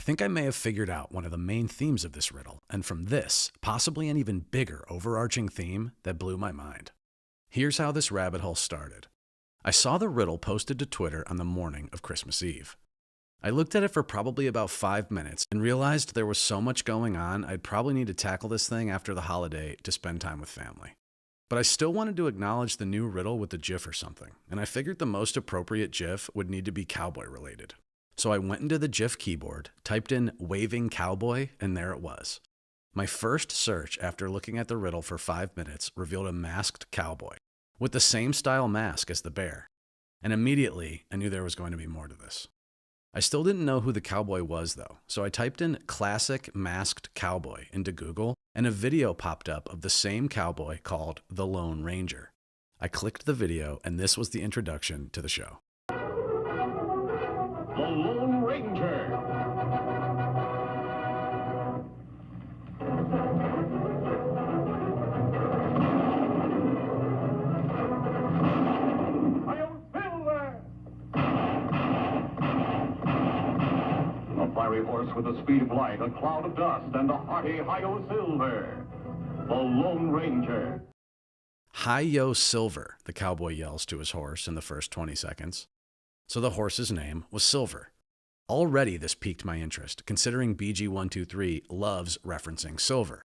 think I may have figured out one of the main themes of this riddle, and from this, possibly an even bigger overarching theme that blew my mind. Here's how this rabbit hole started. I saw the riddle posted to Twitter on the morning of Christmas Eve. I looked at it for probably about 5 minutes and realized there was so much going on I'd probably need to tackle this thing after the holiday to spend time with family. But I still wanted to acknowledge the new riddle with a GIF or something, and I figured the most appropriate GIF would need to be cowboy related. So I went into the GIF keyboard, typed in waving cowboy, and there it was. My first search after looking at the riddle for 5 minutes revealed a masked cowboy, with the same style mask as the bear. And immediately, I knew there was going to be more to this. I still didn't know who the cowboy was though, so I typed in classic masked cowboy into Google, and a video popped up of the same cowboy called the Lone Ranger. I clicked the video, and this was the introduction to the show. The Lone Ranger. A fiery horse with the speed of light, a cloud of dust, and a hearty hi-yo Silver. The Lone Ranger. Hi-yo Silver, the cowboy yells to his horse in the first 20 seconds. So the horse's name was Silver. Already this piqued my interest, considering BG123 loves referencing silver.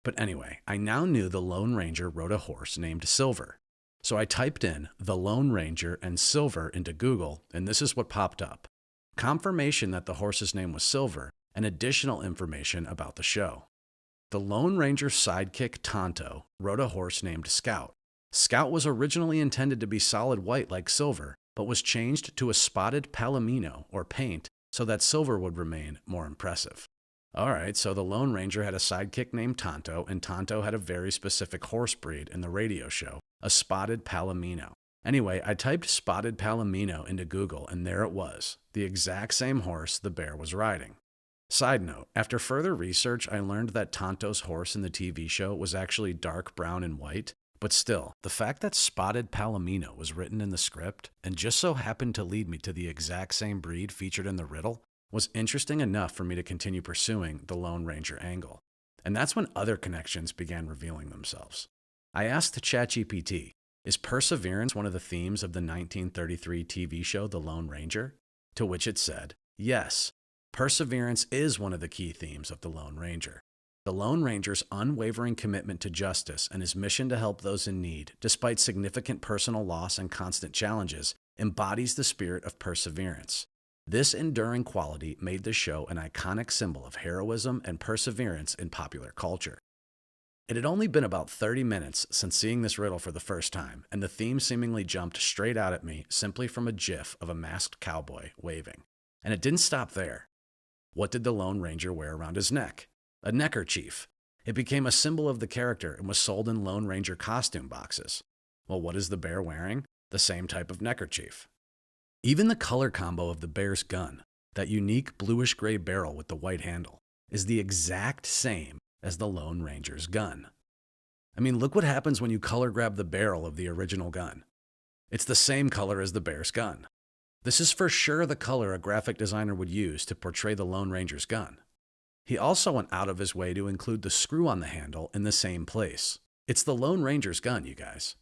But anyway, I now knew the Lone Ranger rode a horse named Silver. So I typed in the Lone Ranger and Silver into Google, and this is what popped up. Confirmation that the horse's name was Silver, and additional information about the show. The Lone Ranger's sidekick Tonto rode a horse named Scout. Scout was originally intended to be solid white like Silver, but was changed to a spotted palomino or paint so that Silver would remain more impressive. Alright, so the Lone Ranger had a sidekick named Tonto, and Tonto had a very specific horse breed in the radio show, a spotted palomino. Anyway, I typed spotted palomino into Google, and there it was, the exact same horse the bear was riding. Side note, after further research, I learned that Tonto's horse in the TV show was actually dark brown and white, but still, the fact that spotted palomino was written in the script and just so happened to lead me to the exact same breed featured in the riddle was interesting enough for me to continue pursuing the Lone Ranger angle. And that's when other connections began revealing themselves. I asked ChatGPT, is perseverance one of the themes of the 1933 TV show The Lone Ranger? To which it said, yes, perseverance is one of the key themes of The Lone Ranger. The Lone Ranger's unwavering commitment to justice and his mission to help those in need, despite significant personal loss and constant challenges, embodies the spirit of perseverance. This enduring quality made the show an iconic symbol of heroism and perseverance in popular culture. It had only been about 30 minutes since seeing this riddle for the first time, and the theme seemingly jumped straight out at me simply from a GIF of a masked cowboy waving. And it didn't stop there. What did the Lone Ranger wear around his neck? A neckerchief. It became a symbol of the character and was sold in Lone Ranger costume boxes. Well, what is the bear wearing? The same type of neckerchief. Even the color combo of the bear's gun, that unique bluish-gray barrel with the white handle, is the exact same as the Lone Ranger's gun. I mean, look what happens when you color grab the barrel of the original gun. It's the same color as the bear's gun. This is for sure the color a graphic designer would use to portray the Lone Ranger's gun. He also went out of his way to include the screw on the handle in the same place. It's the Lone Ranger's gun, you guys.